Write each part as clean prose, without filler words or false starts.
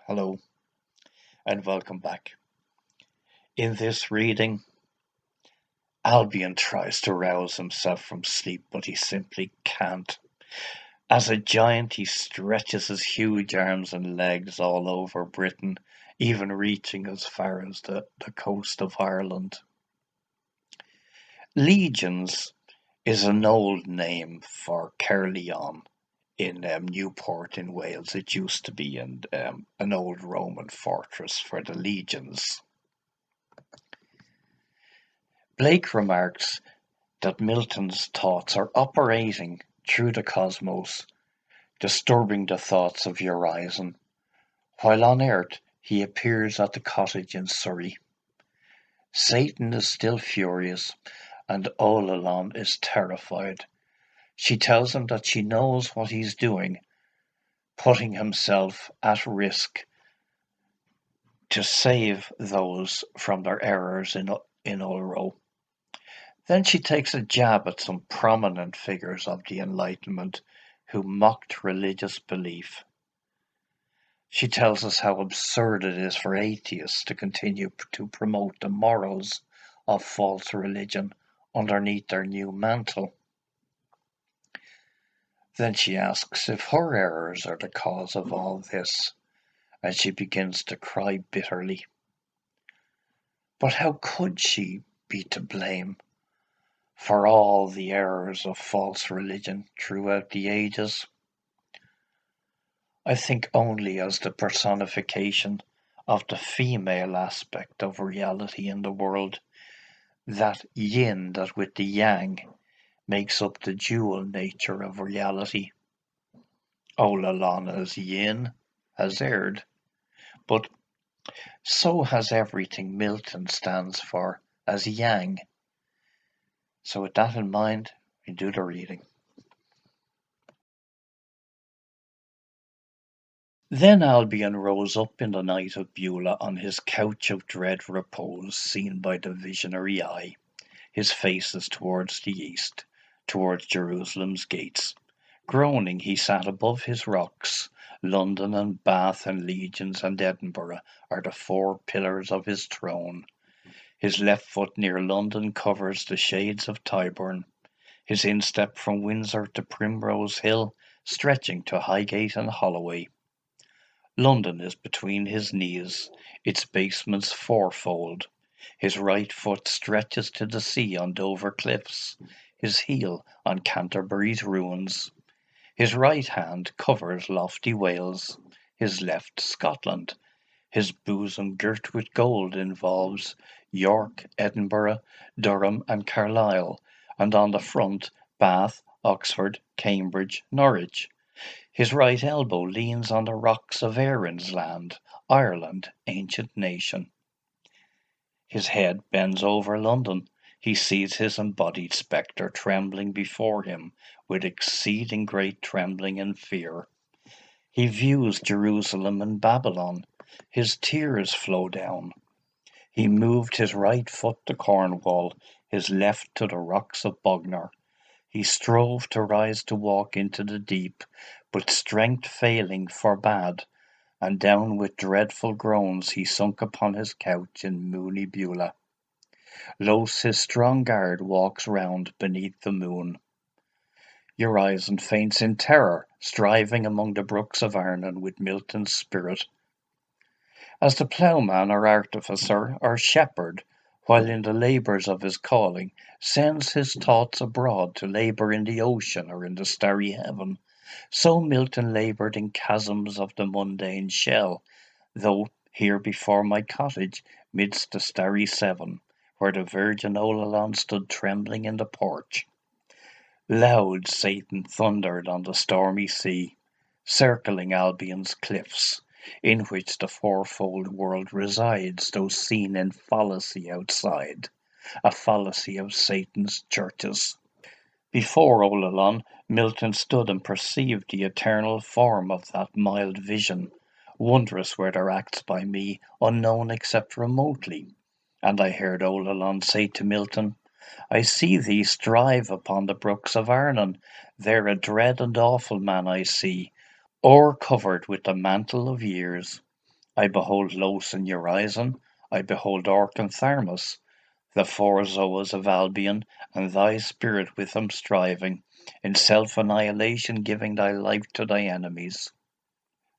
Hello and welcome back. In this reading, Albion tries to rouse himself from sleep, but he simply can't. As a giant, he stretches his huge arms and legs all over Britain, even reaching as far as the coast of Ireland. Legions is an old name for Caerleon in Newport in Wales. It used to be an old Roman fortress for the legions. Blake remarks that Milton's thoughts are operating through the cosmos, disturbing the thoughts of Urizen. While on Earth, he appears at the cottage in Surrey. Satan is still furious, and Ollalon is terrified. She tells him that she knows what he's doing, putting himself at risk to save those from their errors in Ulro. Then she takes a jab at some prominent figures of the Enlightenment who mocked religious belief. She tells us how absurd it is for atheists to continue to promote the morals of false religion underneath their new mantle. Then she asks if her errors are the cause of all this, and she begins to cry bitterly. But how could she be to blame for all the errors of false religion throughout the ages? I think only as the personification of the female aspect of reality in the world, that yin that with the yang makes up the dual nature of reality. Ollalon as yin has erred, but so has everything Milton stands for as yang. So with that in mind, we do the reading. Then Albion rose up in the night of Beulah on his couch of dread repose, seen by the visionary eye. His face is towards the east, towards Jerusalem's gates. Groaning he sat above his rocks. London and Bath and Legions and Edinburgh are the four pillars of his throne. His left foot near London covers the shades of Tyburn. His instep from Windsor to Primrose Hill, stretching to Highgate and Holloway. London is between his knees, its basements fourfold. His right foot stretches to the sea on Dover cliffs, his heel on Canterbury's ruins. His right hand covers lofty Wales, his left Scotland. His bosom girt with gold involves York, Edinburgh, Durham and Carlisle, and on the front Bath, Oxford, Cambridge, Norwich. His right elbow leans on the rocks of Erin's land, Ireland, ancient nation. His head bends over London. He sees his embodied spectre trembling before him with exceeding great trembling and fear. He views Jerusalem and Babylon. His tears flow down. He moved his right foot to Cornwall, his left to the rocks of Bognor. He strove to rise to walk into the deep, but strength failing forbade, and down with dreadful groans he sunk upon his couch in moony Beulah. Lose his strong guard walks round beneath the moon. Urizen faints in terror, striving among the brooks of Arnon with Milton's spirit. As the ploughman or artificer or shepherd, while in the labours of his calling, sends his thoughts abroad to labour in the ocean or in the starry heaven, so Milton laboured in chasms of the mundane shell, though here before my cottage, midst the starry Severn, where the virgin Ollalon stood trembling in the porch. Loud Satan thundered on the stormy sea, circling Albion's cliffs, in which the fourfold world resides, though seen in fallacy outside, a fallacy of Satan's churches. Before Ollalon, Milton stood and perceived the eternal form of that mild vision. Wondrous were their acts by me, unknown except remotely. And I heard Ollalon say to Milton, I see thee strive upon the brooks of Arnon. There a dread and awful man I see, o'ercovered with the mantle of years. I behold Los and Urizen, I behold Orc and Tharmas, the four Zoas of Albion, and thy spirit with them striving, in self-annihilation giving thy life to thy enemies.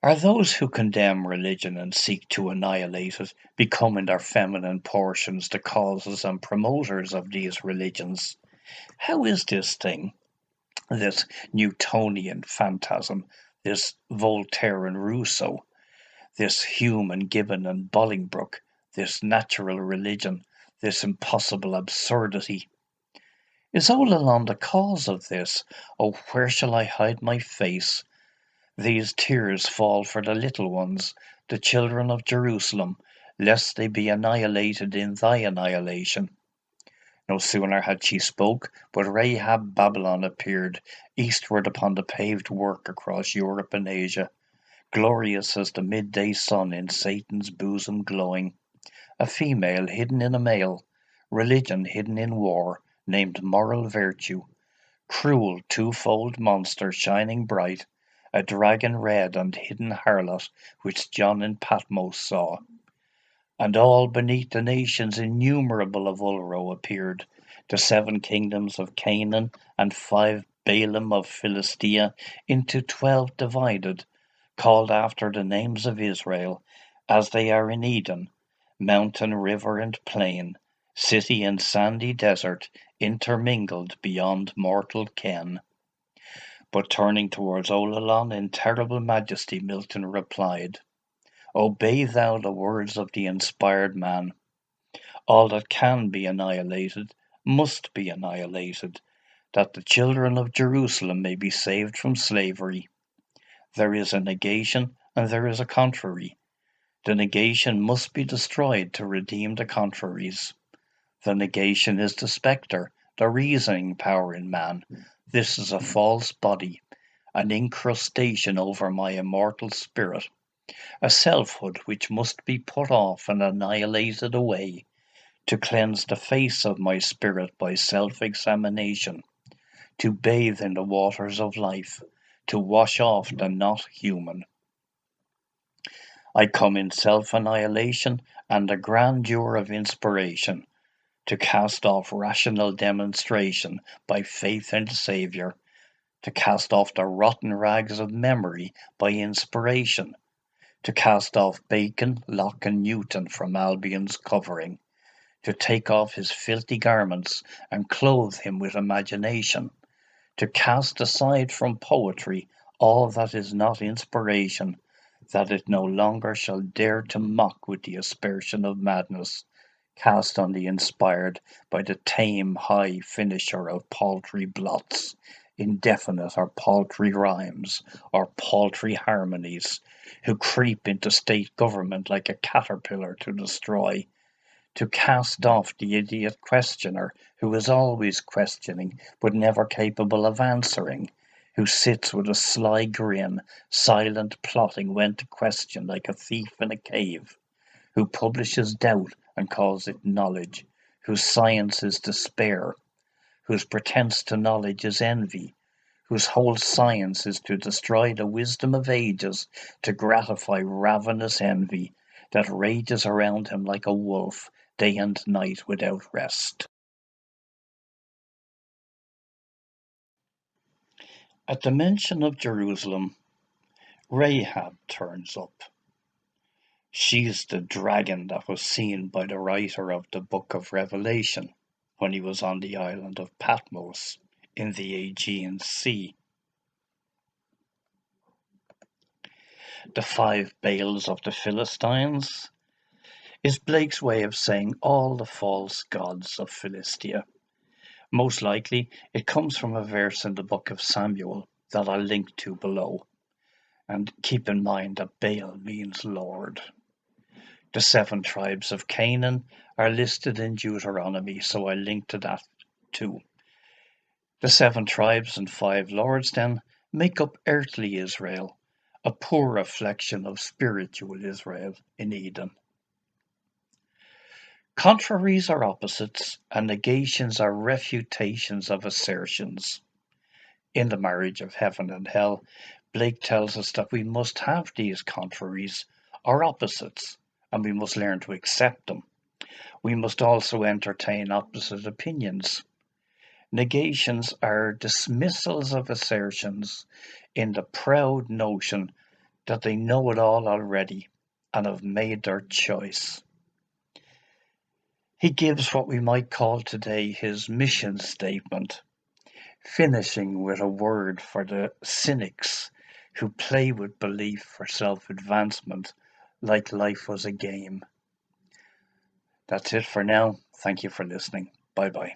Are those who condemn religion and seek to annihilate it, becoming their feminine portions the causes and promoters of these religions? How is this thing, this Newtonian phantasm, this Voltaire and Rousseau, this Hume and Gibbon and Bolingbroke, this natural religion, this impossible absurdity? Is Olalam the cause of this? Oh, where shall I hide my face? These tears fall for the little ones, the children of Jerusalem, lest they be annihilated in thy annihilation. No sooner had she spoke, but Rahab Babylon appeared, eastward upon the paved work across Europe and Asia, glorious as the midday sun in Satan's bosom glowing, a female hidden in a male, religion hidden in war, named moral virtue, cruel twofold monster shining bright, a dragon red and hidden harlot which John in Patmos saw. And all beneath the nations innumerable of Ulro appeared, the 7 kingdoms of Canaan and 5 Baalim of Philistia, into 12 divided, called after the names of Israel, as they are in Eden, mountain, river, and plain, city and sandy desert, intermingled beyond mortal ken. But turning towards Olalan in terrible majesty, Milton replied, Obey thou the words of the inspired man. All that can be annihilated must be annihilated, that the children of Jerusalem may be saved from slavery. There is a negation and there is a contrary. The negation must be destroyed to redeem the contraries. The negation is the spectre, the reasoning power in man. This is a false body, an incrustation over my immortal spirit, a selfhood which must be put off and annihilated away, to cleanse the face of my spirit by self-examination, to bathe in the waters of life, to wash off the not human. I come in self-annihilation and the grandeur of inspiration, to cast off rational demonstration by faith in the Saviour, to cast off the rotten rags of memory by inspiration, to cast off Bacon, Locke, and Newton from Albion's covering, to take off his filthy garments and clothe him with imagination, to cast aside from poetry all that is not inspiration, that it no longer shall dare to mock with the aspersion of madness, cast on the inspired by the tame high finisher of paltry blots, indefinite or paltry rhymes, or paltry harmonies, who creep into state government like a caterpillar to destroy, to cast off the idiot questioner who is always questioning but never capable of answering, who sits with a sly grin, silent plotting when to question like a thief in a cave, who publishes doubt and calls it knowledge, whose science is despair, whose pretence to knowledge is envy, whose whole science is to destroy the wisdom of ages, to gratify ravenous envy, that rages around him like a wolf, day and night without rest. At the mention of Jerusalem, Rahab turns up. She's the dragon that was seen by the writer of the book of Revelation when he was on the island of Patmos in the Aegean Sea. The 5 Baals of the Philistines is Blake's way of saying all the false gods of Philistia. Most likely, it comes from a verse in the book of Samuel that I'll link to below. And keep in mind that Baal means Lord. The 7 tribes of Canaan are listed in Deuteronomy, so I link to that too. The 7 tribes and 5 lords then make up earthly Israel, a poor reflection of spiritual Israel in Eden. Contraries are opposites, and negations are refutations of assertions. In the marriage of heaven and hell, Blake tells us that we must have these contraries, are opposites, and we must learn to accept them. We must also entertain opposite opinions. Negations are dismissals of assertions in the proud notion that they know it all already and have made their choice. He gives what we might call today his mission statement, finishing with a word for the cynics who play with belief for self-advancement like life was a game. That's it for now. Thank you for listening. Bye bye.